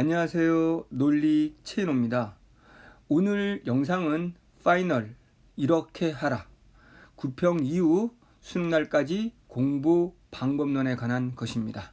안녕하세요. 논리 최인호입니다. 오늘 영상은 파이널 이렇게 하라 9평 이후 수능날까지 공부 방법론에 관한 것입니다.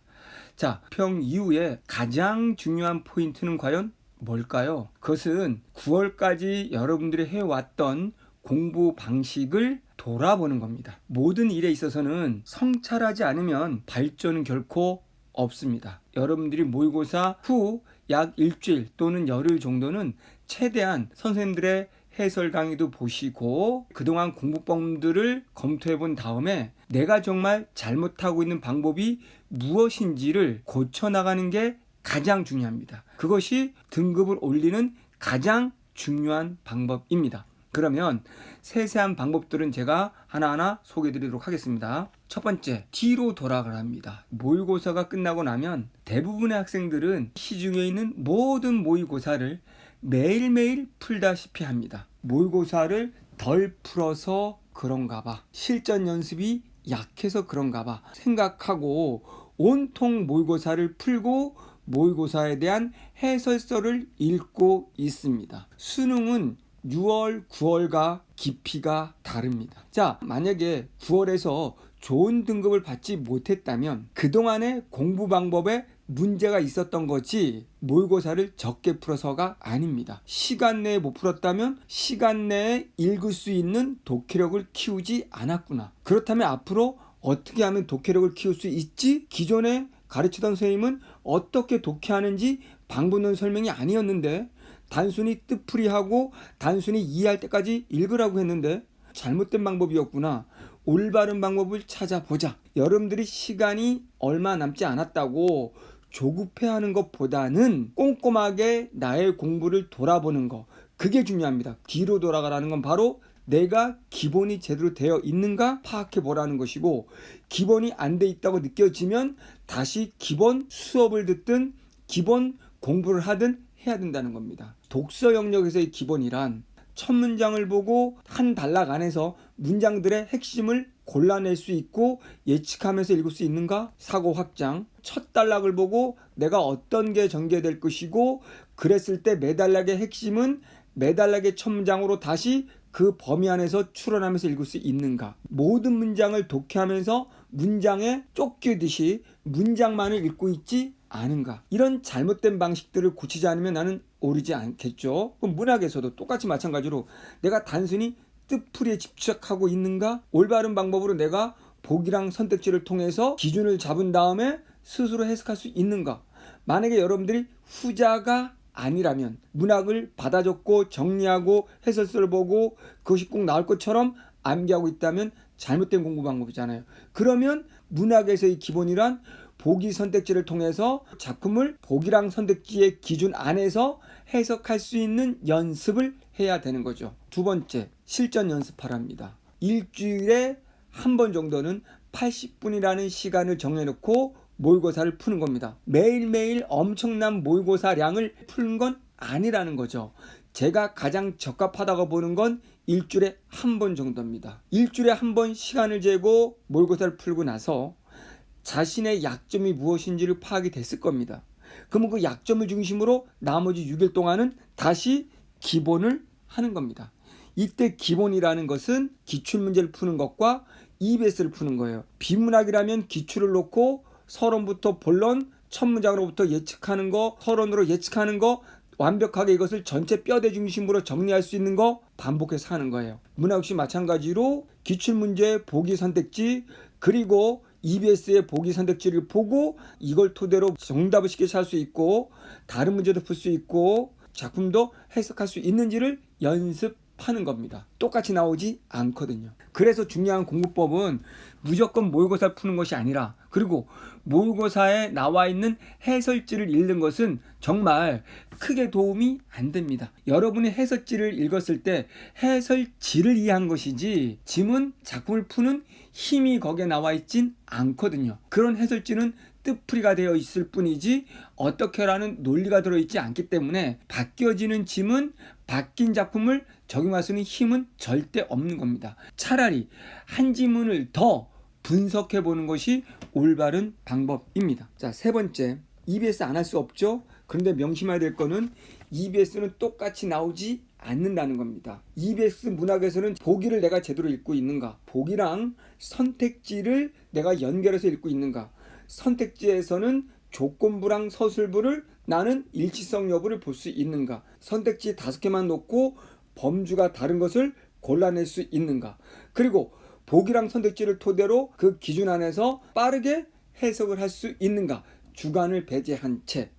자, 평 이후에 가장 중요한 포인트는 과연 뭘까요? 그것은 9월까지 여러분들이 해왔던 공부 방식을 돌아보는 겁니다. 모든 일에 있어서는 성찰하지 않으면 발전은 결코 없습니다. 여러분들이 모의고사 후 약 일주일 또는 열흘 정도는 최대한 선생님들의 해설 강의도 보시고 그동안 공부법들을 검토해 본 다음에 내가 정말 잘못하고 있는 방법이 무엇인지를 고쳐나가는 게 가장 중요합니다. 그것이 등급을 올리는 가장 중요한 방법입니다. 그러면 세세한 방법들은 제가 하나하나 소개해 드리도록 하겠습니다. 첫 번째, 뒤로 돌아가라 합니다. 모의고사가 끝나고 나면 대부분의 학생들은 시중에 있는 모든 모의고사를 매일매일 풀다시피 합니다. 모의고사를 덜 풀어서 그런가 봐, 실전 연습이 약해서 그런가 봐 생각하고 온통 모의고사를 풀고 모의고사에 대한 해설서를 읽고 있습니다. 수능은 6월, 9월과 깊이가 다릅니다. 자, 만약에 9월에서 좋은 등급을 받지 못했다면 그동안의 공부 방법에 문제가 있었던 거지 모의고사를 적게 풀어서가 아닙니다. 시간 내에 못 풀었다면 시간 내에 읽을 수 있는 독해력을 키우지 않았구나. 그렇다면 앞으로 어떻게 하면 독해력을 키울 수 있지? 기존에 가르치던 선생님은 어떻게 독해하는지 방법론 설명이 아니었는데 단순히 뜻풀이하고 단순히 이해할 때까지 읽으라고 했는데 잘못된 방법이었구나. 올바른 방법을 찾아보자. 여러분들이 시간이 얼마 남지 않았다고 조급해하는 것보다는 꼼꼼하게 나의 공부를 돌아보는 거, 그게 중요합니다. 뒤로 돌아가라는 건 바로 내가 기본이 제대로 되어 있는가 파악해 보라는 것이고, 기본이 안 돼 있다고 느껴지면 다시 기본 수업을 듣든 기본 공부를 하든 해야 된다는 겁니다. 독서 영역에서의 기본이란 첫 문장을 보고 한 단락 안에서 문장들의 핵심을 골라낼 수 있고 예측하면서 읽을 수 있는가? 사고 확장. 첫 단락을 보고 내가 어떤 게 전개될 것이고 그랬을 때 매 단락의 핵심은 매 단락의 첫 문장으로 다시 그 범위 안에서 추론하면서 읽을 수 있는가? 모든 문장을 독해하면서 문장에 쫓기듯이 문장만을 읽고 있지 않은가? 이런 잘못된 방식들을 고치지 않으면 나는 오르지 않겠죠. 그럼 문학에서도 똑같이 마찬가지로 내가 단순히 뜻풀이에 집착하고 있는가? 올바른 방법으로 내가 보기랑 선택지를 통해서 기준을 잡은 다음에 스스로 해석할 수 있는가? 만약에 여러분들이 후자가 아니라면 문학을 받아 적고 정리하고 해설서를 보고 그것이 꼭 나올 것처럼 암기하고 있다면 잘못된 공부 방법이잖아요. 그러면 문학에서의 기본이란 보기 선택지를 통해서 작품을 보기랑 선택지의 기준 안에서 해석할 수 있는 연습을 해야 되는 거죠. 두 번째, 실전 연습하랍니다. 일주일에 한 번 정도는 80분이라는 시간을 정해놓고 모의고사를 푸는 겁니다. 매일매일 엄청난 모의고사량을 푸는 건 아니라는 거죠. 제가 가장 적합하다고 보는 건 일주일에 한 번 정도입니다. 일주일에 한 번 시간을 재고 모의고사를 풀고 나서 자신의 약점이 무엇인지를 파악이 됐을 겁니다. 그러면 그 약점을 중심으로 나머지 6일 동안은 다시 기본을 하는 겁니다. 이때 기본이라는 것은 기출문제를 푸는 것과 EBS를 푸는 거예요. 비문학이라면 기출을 놓고 서론부터 본론, 첫 문장으로부터 예측하는 거, 서론으로 예측하는 거, 완벽하게 이것을 전체 뼈대 중심으로 정리할 수 있는 거 반복해서 하는 거예요. 문학 역시 마찬가지로 기출문제 보기 선택지 그리고 EBS의 보기 선택지를 보고 이걸 토대로 정답을 쉽게 찾을 수 있고 다른 문제도 풀 수 있고 작품도 해석할 수 있는지를 연습하는 겁니다. 똑같이 나오지 않거든요. 그래서 중요한 공부법은 무조건 모의고사를 푸는 것이 아니라, 그리고 모의고사에 나와 있는 해설지를 읽는 것은 정말 크게 도움이 안 됩니다. 여러분이 해설지를 읽었을 때 해설지를 이해한 것이지 지문 작품을 푸는 힘이 거기에 나와 있진 않거든요. 그런 해설지는 뜻풀이가 되어 있을 뿐이지 어떻게라는 논리가 들어있지 않기 때문에 바뀌어지는 짐은 바뀐 작품을 적용할 수 있는 힘은 절대 없는 겁니다. 차라리 한 지문을 더 분석해 보는 것이 올바른 방법입니다. 자, 세 번째, EBS 안 할 수 없죠. 그런데 명심해야 될 거는 EBS는 똑같이 나오지 않는다는 겁니다. EBS 문학에서는 보기를 내가 제대로 읽고 있는가, 보기랑 선택지를 내가 연결해서 읽고 있는가, 선택지에서는 조건부랑 서술부를 나는 일치성 여부를 볼 수 있는가, 선택지 5개만 놓고 범주가 다른 것을 골라낼 수 있는가, 그리고 보기랑 선택지를 토대로 그 기준 안에서 빠르게 해석을 할 수 있는가, 주관을 배제한 채.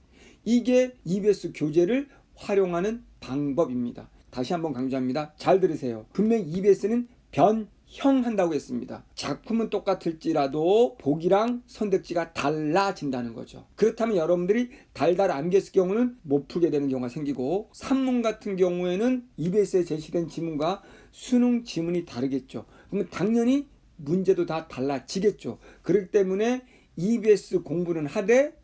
이게 EBS 교재를 활용하는 방법입니다. 다시 한번 강조합니다. 잘 들으세요. 분명히 EBS는 변형한다고 했습니다. 작품은 똑같을지라도 보기랑 선택지가 달라진다는 거죠. 그렇다면 여러분들이 달달 암기했을 경우는 못 풀게 되는 경우가 생기고, 산문 같은 경우에는 EBS에 제시된 지문과 수능 지문이 다르겠죠. 그러면 당연히 문제도 다 달라지겠죠. 그렇기 때문에 EBS 공부는 하되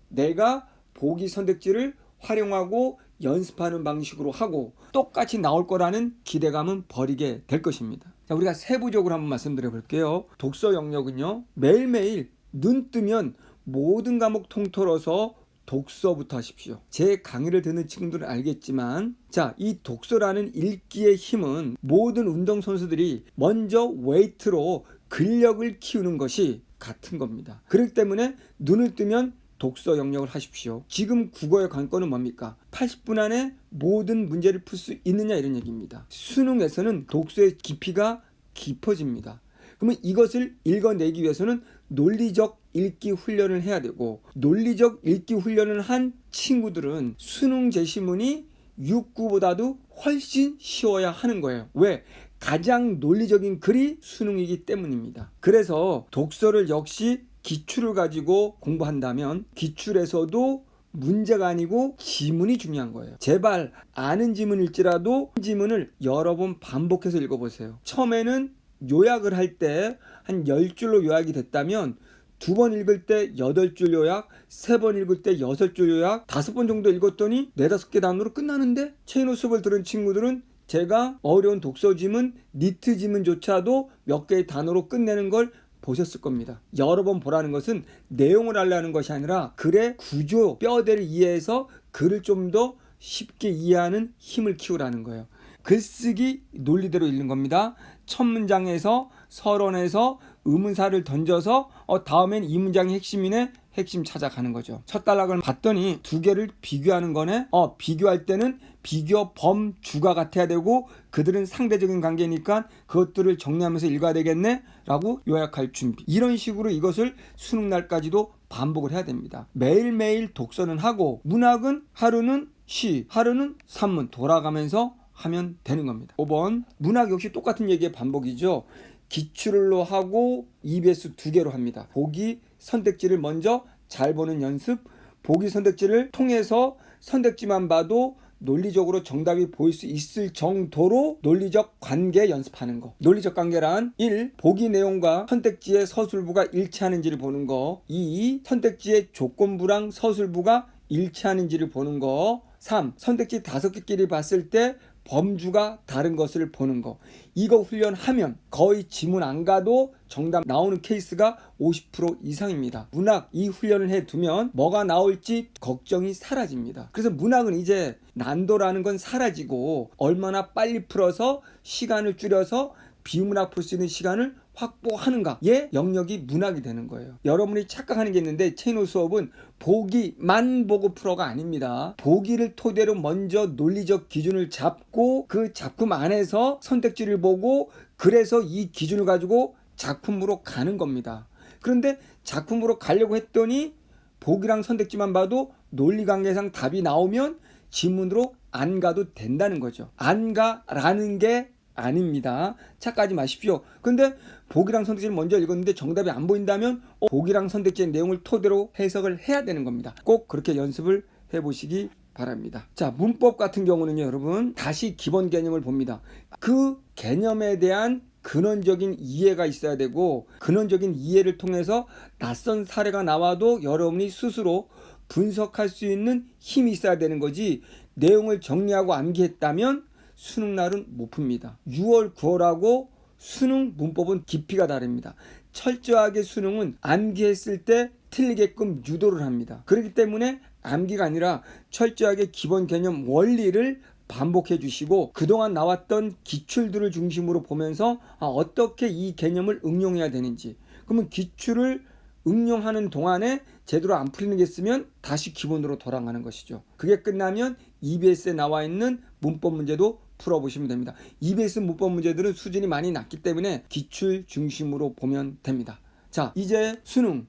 내가 보기 선택지를 활용하고 연습하는 방식으로 하고 똑같이 나올 거라는 기대감은 버리게 될 것입니다. 자, 우리가 세부적으로 한번 말씀드려 볼게요. 독서 영역은요, 매일매일 눈 뜨면 모든 과목 통틀어서 독서부터 하십시오. 제 강의를 듣는 친구들은 알겠지만, 자, 이 독서라는 읽기의 힘은 모든 운동선수들이 먼저 웨이트로 근력을 키우는 것이 같은 겁니다. 그렇기 때문에 눈을 뜨면 독서 영역을 하십시오. 지금 국어의 관건은 뭡니까? 80분 안에 모든 문제를 풀 수 있느냐, 이런 얘기입니다. 수능에서는 독서의 깊이가 깊어집니다. 그러면 이것을 읽어내기 위해서는 논리적 읽기 훈련을 해야 되고, 논리적 읽기 훈련을 한 친구들은 수능 제시문이 육구보다도 훨씬 쉬워야 하는 거예요. 왜? 가장 논리적인 글이 수능이기 때문입니다. 그래서 독서를 역시 기출을 가지고 공부한다면 기출에서도 문제가 아니고 지문이 중요한 거예요. 제발 아는 지문일지라도 지문을 여러 번 반복해서 읽어보세요. 처음에는 요약을 할 때 한 10줄로 요약이 됐다면 2번 읽을 때 8줄 요약, 3번 읽을 때 6줄 요약, 5번 정도 읽었더니 4-5개 단어로 끝나는데, 체인호 수업을 들은 친구들은 제가 어려운 독서 지문, 니트 지문조차도 몇 개의 단어로 끝내는 걸 보셨을 겁니다. 여러 번 보라는 것은 내용을 알려는 것이 아니라 글의 구조, 뼈대를 이해해서 글을 좀 더 쉽게 이해하는 힘을 키우라는 거예요. 글쓰기 논리대로 읽는 겁니다. 첫 문장에서 서론에서 의문사를 던져서 다음엔 이 문장이 핵심이네, 핵심 찾아가는 거죠. 첫 단락을 봤더니 2개를 비교하는 거네. 비교할 때는 비교 범주가 같아야 되고 그들은 상대적인 관계니까 그것들을 정리하면서 읽어야 되겠네 라고 요약할 준비. 이런 식으로 이것을 수능날까지도 반복을 해야 됩니다. 매일매일 독서는 하고 문학은 하루는 시, 하루는 산문 돌아가면서 하면 되는 겁니다. 5번 문학 역시 똑같은 얘기의 반복이죠. 기출로 하고 EBS 2개로 합니다. 보기 선택지를 먼저 잘 보는 연습, 보기 선택지를 통해서 선택지만 봐도 논리적으로 정답이 보일 수 있을 정도로 논리적 관계 연습하는 거. 논리적 관계란 1. 보기 내용과 선택지의 서술부가 일치하는지를 보는 거. 2. 선택지의 조건부랑 서술부가 일치하는지를 보는 거. 3. 선택지 5개끼리 봤을 때 범주가 다른 것을 보는 거. 이거 훈련하면 거의 지문 안 가도 정답 나오는 케이스가 50% 이상입니다. 문학 이 훈련을 해두면 뭐가 나올지 걱정이 사라집니다. 그래서 문학은 이제 난도라는 건 사라지고 얼마나 빨리 풀어서 시간을 줄여서 비문학 풀 수 있는 시간을 확보하는가의 영역이 문학이 되는 거예요. 여러분이 착각하는 게 있는데 체인호 수업은 보기만 보고 풀어가 아닙니다. 보기를 토대로 먼저 논리적 기준을 잡고 그 작품 안에서 선택지를 보고 그래서 이 기준을 가지고 작품으로 가는 겁니다. 그런데 작품으로 가려고 했더니 보기랑 선택지만 봐도 논리관계상 답이 나오면 지문으로 안 가도 된다는 거죠. 안 가라는 게 아닙니다. 착각하지 마십시오. 근데 보기랑 선택지를 먼저 읽었는데 정답이 안 보인다면 보기랑 선택지의 내용을 토대로 해석을 해야 되는 겁니다. 꼭 그렇게 연습을 해보시기 바랍니다. 자, 문법 같은 경우는요, 여러분 다시 기본 개념을 봅니다. 그 개념에 대한 근원적인 이해가 있어야 되고 근원적인 이해를 통해서 낯선 사례가 나와도 여러분이 스스로 분석할 수 있는 힘이 있어야 되는 거지, 내용을 정리하고 암기했다면 수능날은 못 풉니다. 6월, 9월하고 수능 문법은 깊이가 다릅니다. 철저하게 수능은 암기했을 때 틀리게끔 유도를 합니다. 그렇기 때문에 암기가 아니라 철저하게 기본 개념 원리를 반복해 주시고 그동안 나왔던 기출들을 중심으로 보면서 어떻게 이 개념을 응용해야 되는지, 그러면 기출을 응용하는 동안에 제대로 안 풀리는 게 있으면 다시 기본으로 돌아가는 것이죠. 그게 끝나면 EBS에 나와 있는 문법 문제도 풀어보시면 됩니다. EBS 문법 문제들은 수준이 많이 낮기 때문에 기출 중심으로 보면 됩니다. 자, 이제 수능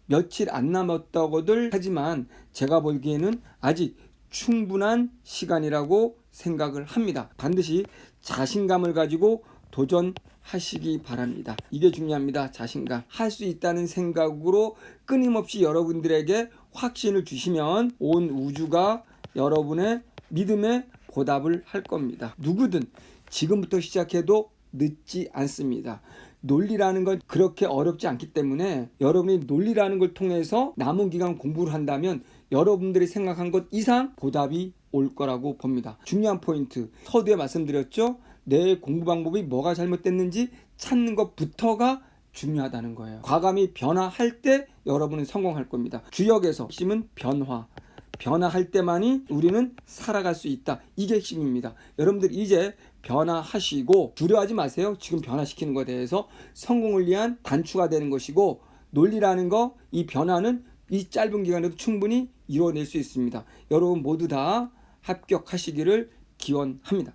며칠 안 남았다고들 하지만 제가 보기에는 아직 충분한 시간이라고 생각을 합니다. 반드시 자신감을 가지고 도전하시기 바랍니다. 이게 중요합니다. 자신감. 할 수 있다는 생각으로 끊임없이 여러분들에게 확신을 주시면 온 우주가 여러분의 믿음에 보답을 할 겁니다. 누구든 지금부터 시작해도 늦지 않습니다. 논리라는 건 그렇게 어렵지 않기 때문에 여러분이 논리라는 걸 통해서 남은 기간 공부를 한다면 여러분들이 생각한 것 이상 보답이 올 거라고 봅니다. 중요한 포인트, 서두에 말씀드렸죠. 내 공부 방법이 뭐가 잘못됐는지 찾는 것부터가 중요하다는 거예요. 과감히 변화할 때 여러분은 성공할 겁니다. 주역에서 핵심은 변화할 때만이 우리는 살아갈 수 있다. 이게 핵심입니다. 여러분들 이제 변화하시고 두려워하지 마세요. 지금 변화시키는 것에 대해서 성공을 위한 단추가 되는 것이고, 논리라는 거, 이 변화는 이 짧은 기간에도 충분히 이루어낼 수 있습니다. 여러분 모두 다 합격하시기를 기원합니다.